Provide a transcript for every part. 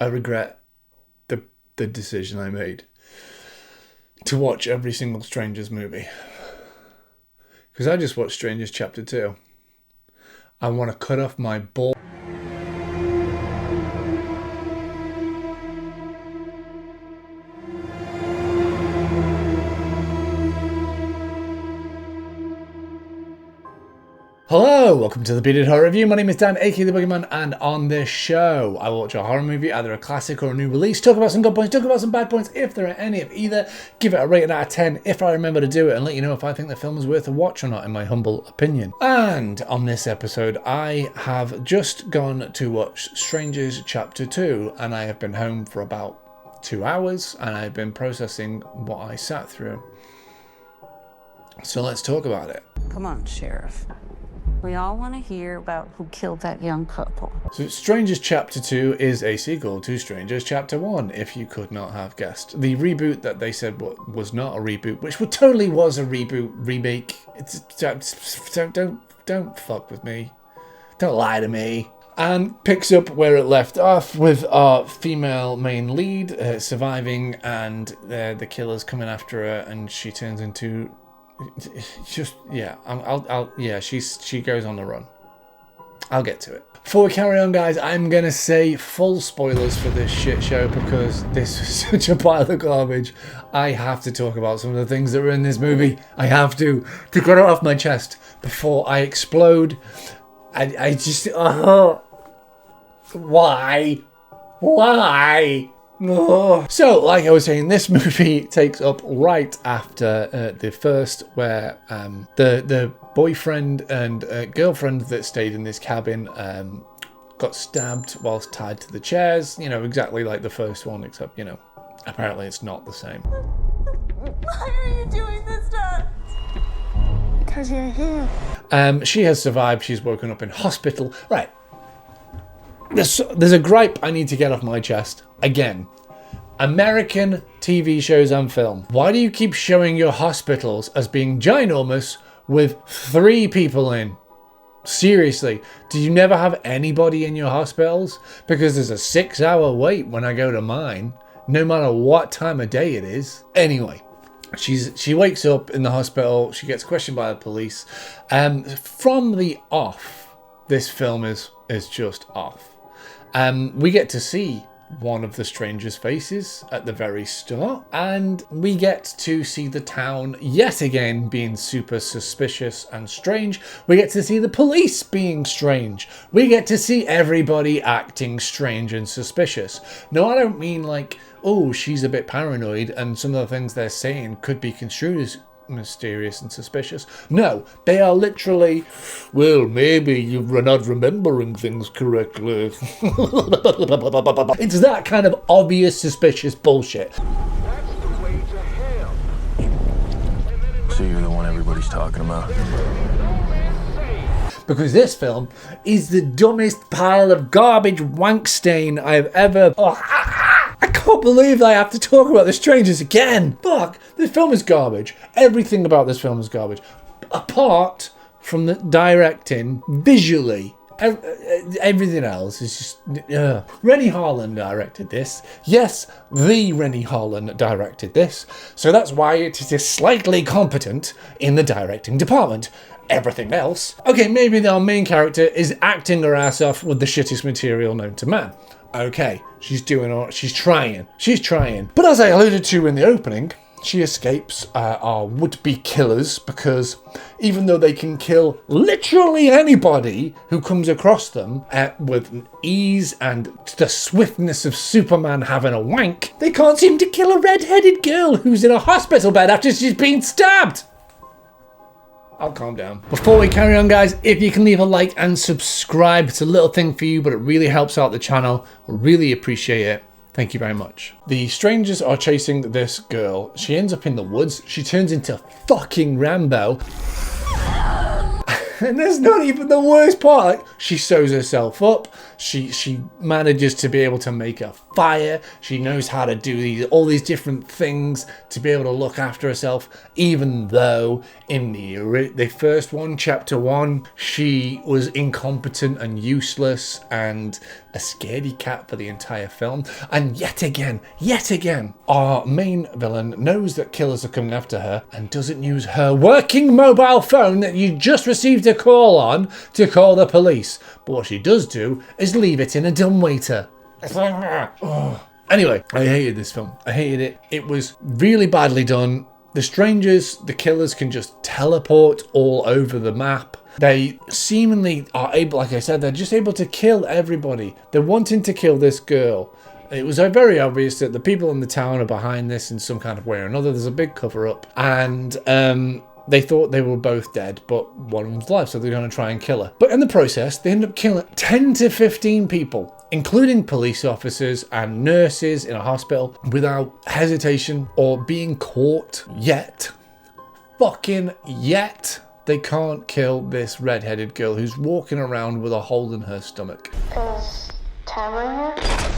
I regret the decision I made to watch every single Strangers movie. Because I just watched Strangers Chapter 2. I want to cut off my ball. Hello, welcome to the Bearded Horror Review. My name is Dan, aka The Boogeyman, and on this show, I will watch a horror movie, either a classic or a new release, talk about some good points, talk about some bad points, if there are any of either, give it a rating out of 10 if I remember to do it, and let you know if I think the film is worth a watch or not, in my humble opinion. And on this episode, I have just gone to watch Strangers Chapter 2, and I have been home for about 2 hours, and I've been processing what I sat through. So let's talk about it. Come on, Sheriff. We all want to hear about who killed that young couple. So Strangers Chapter 2 is a sequel to Strangers Chapter 1, if you could not have guessed. The reboot that they said was not a reboot, which totally was a remake. Don't fuck with me. Don't lie to me. And picks up where it left off with our female main lead surviving, and the killer's coming after her, and she turns into... Just, yeah, she goes on the run. I'll get to it. Before we carry on, guys, I'm going to say full spoilers for this shit show because this is such a pile of garbage. I have to talk about some of the things that were in this movie. I have to get it off my chest before I explode. I just, why? Oh. So, like I was saying, this movie takes up right after the first, where the boyfriend and girlfriend that stayed in this cabin got stabbed whilst tied to the chairs. You know, exactly like the first one, except, you know, apparently it's not the same. Why are you doing this to us? Because you're here. She has survived. She's woken up in hospital. Right. There's a gripe I need to get off my chest. Again, American TV shows and film. Why do you keep showing your hospitals as being ginormous with 3 people in? Seriously, do you never have anybody in your hospitals? Because there's a 6-hour wait when I go to mine, no matter what time of day it is. Anyway, she wakes up in the hospital. She gets questioned by the police. From the off, this film is just off. We get to see one of the strangers' faces at the very start, and we get to see the town yet again being super suspicious and strange. We get to see the police being strange. We get to see everybody acting strange and suspicious. No, I don't mean like, oh, she's a bit paranoid and some of the things they're saying could be construed as mysterious and suspicious. No, they are literally, well, maybe you're not remembering things correctly. It's that kind of obvious suspicious bullshit. That's the way to hell. So you're the one everybody's talking about? Because this film is the dumbest pile of garbage wank stain I've ever... I can't believe I have to talk about The Strangers again. Fuck, this film is garbage. Everything about this film is garbage. Apart from the directing, visually, everything else is just... Rennie Harlan directed this. Yes, the Rennie Harlan directed this. So that's why it is slightly competent in the directing department. Everything else... Okay, maybe our main character is acting her ass off with the shittest material known to man. Okay, she's trying. But as I alluded to in the opening, she escapes our would-be killers, because even though they can kill literally anybody who comes across them with ease and the swiftness of Superman having a wank, they can't seem to kill a red-headed girl who's in a hospital bed after she's been stabbed. I'll calm down. Before we carry on, guys, if you can leave a like and subscribe, it's a little thing for you, but it really helps out the channel. I really appreciate it. Thank you very much. The strangers are chasing this girl. She ends up in the woods. She turns into fucking Rambo. And that's not even the worst part. Like, she sews herself up. She manages to be able to make a fire. She knows how to do all these different things to be able to look after herself. Even though in the first one, chapter 1, she was incompetent and useless and a scaredy cat for the entire film. And yet again, our main villain knows that killers are coming after her and doesn't use her working mobile phone that you just received a call on to call the police. But what she does do is leave it in a dumbwaiter. Anyway, I hated this film. I hated it. It was really badly done. The Strangers, the killers can just teleport all over the map. They seemingly are able, like I said, they're just able to kill everybody. They're wanting to kill this girl. It was very obvious that the people in the town are behind this in some kind of way or another. There's a big cover up. And they thought they were both dead, but one of them's alive, so they're going to try and kill her. But in the process, they end up killing 10 to 15 people, including police officers and nurses in a hospital, without hesitation or being caught yet. Fucking yet. They can't kill this red-headed girl who's walking around with a hole in her stomach. Is Tamara here?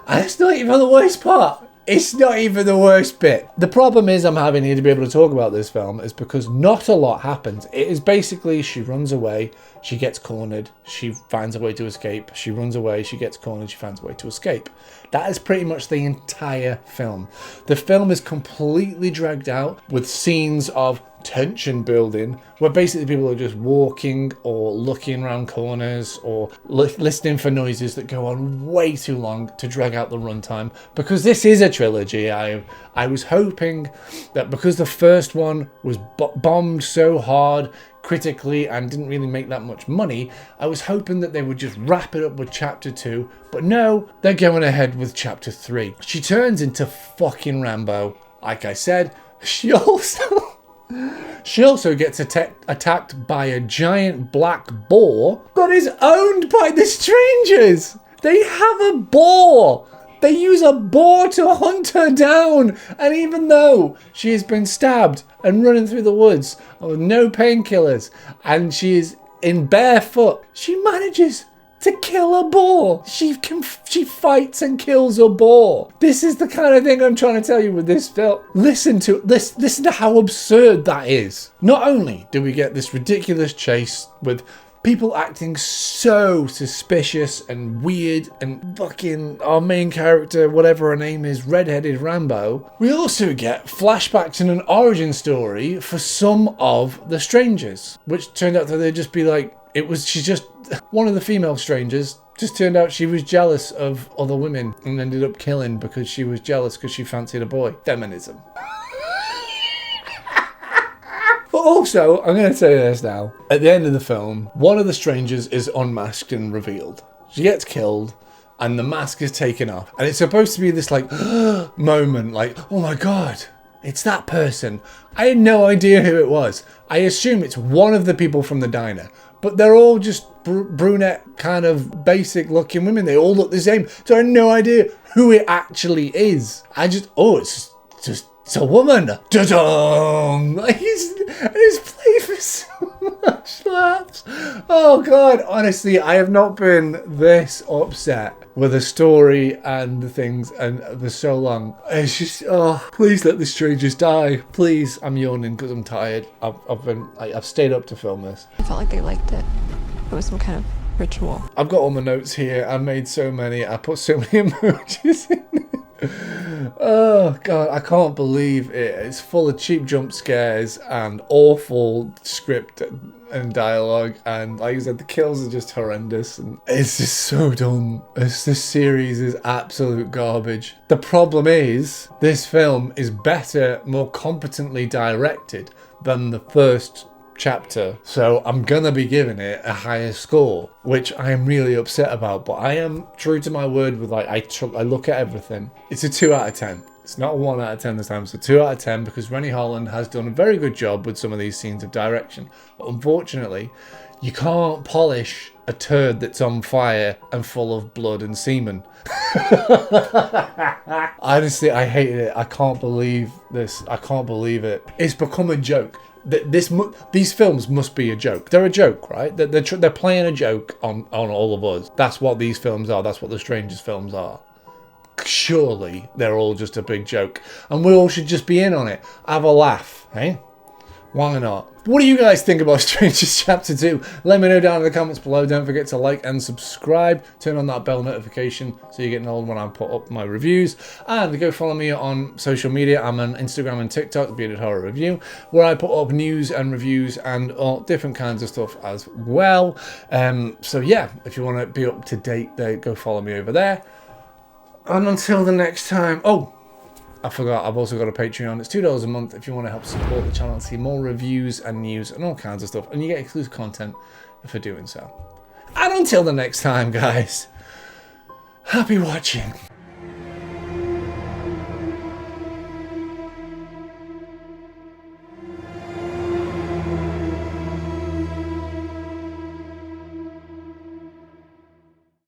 And it's not even the worst part. It's not even the worst bit. The problem is I'm having here to be able to talk about this film is because not a lot happens. It is basically she runs away, she gets cornered, she finds a way to escape, she runs away, she gets cornered, she finds a way to escape. That is pretty much the entire film. The film is completely dragged out with scenes of tension building where basically people are just walking or looking around corners or listening for noises that go on way too long to drag out the runtime. Because this is a trilogy, I was hoping that because the first one was bombed so hard critically and didn't really make that much money, I was hoping that they would just wrap it up with chapter 2, but no, they're going ahead with chapter 3. She turns into fucking Rambo. Like I said, she also gets attacked by a giant black boar that is owned by the Strangers. They have a boar. They use a boar to hunt her down. And even though she has been stabbed and running through the woods with no painkillers and she is in barefoot, she manages to kill a boar. She fights and kills a boar. This is the kind of thing I'm trying to tell you with this film. Listen to how absurd that is. Not only do we get this ridiculous chase with people acting so suspicious and weird and fucking our main character, whatever her name is, red-headed Rambo, we also get flashbacks and an origin story for some of the Strangers, which turned out that they'd just be like, she's just one of the female Strangers. Just turned out she was jealous of other women and ended up killing because she was jealous because she fancied a boy. Feminism. But also, I'm going to say this now. At the end of the film, one of the Strangers is unmasked and revealed. She gets killed and the mask is taken off. And it's supposed to be this like moment, like, oh my God, it's that person. I had no idea who it was. I assume it's one of the people from the diner. But they're all just brunette, kind of basic looking women. They all look the same. So I had no idea who it actually is. It's a woman. Da-dum! He's played for so much laughs. Oh God, honestly, I have not been this upset with a story and the things and for so long. It's just, please let the Strangers die. Please, I'm yawning because I'm tired. I've stayed up to film this. I felt like they liked it. It was some kind of ritual. I've got all my notes here. I made so many. I put so many emojis in it. Oh God, I can't believe it. It's full of cheap jump scares and awful script and dialogue, and like I said, the kills are just horrendous and it's just so dumb. This series is absolute garbage. The problem is this film is better, more competently directed than the first chapter, so I'm gonna be giving it a higher score, which I am really upset about, but I am true to my word with like I look at everything. It's a 2 out of 10. It's not a 1 out of 10 this time, it's a 2 out of 10 because Rennie Holland has done a very good job with some of these scenes of direction, but unfortunately you can't polish a turd that's on fire and full of blood and semen. Honestly, I hated it. I can't believe this. I can't believe it. It's become a joke. These films must be a joke. They're a joke, right? They're playing a joke on all of us. That's what these films are. That's what the Strangers films are. Surely they're all just a big joke, and we all should just be in on it. Have a laugh, eh? Why not? What do you guys think about Strangers Chapter 2? Let me know down in the comments below. Don't forget to like and subscribe. Turn on that bell notification so you get notified when I put up my reviews. And go follow me on social media. I'm on Instagram and TikTok, Bearded Horror Review, where I put up news and reviews and all different kinds of stuff as well. So yeah, if you want to be up to date there, go follow me over there. And until the next time... Oh! I forgot, I've also got a Patreon. It's $2 a month if you want to help support the channel and see more reviews and news and all kinds of stuff. And you get exclusive content for doing so. And until the next time, guys, happy watching.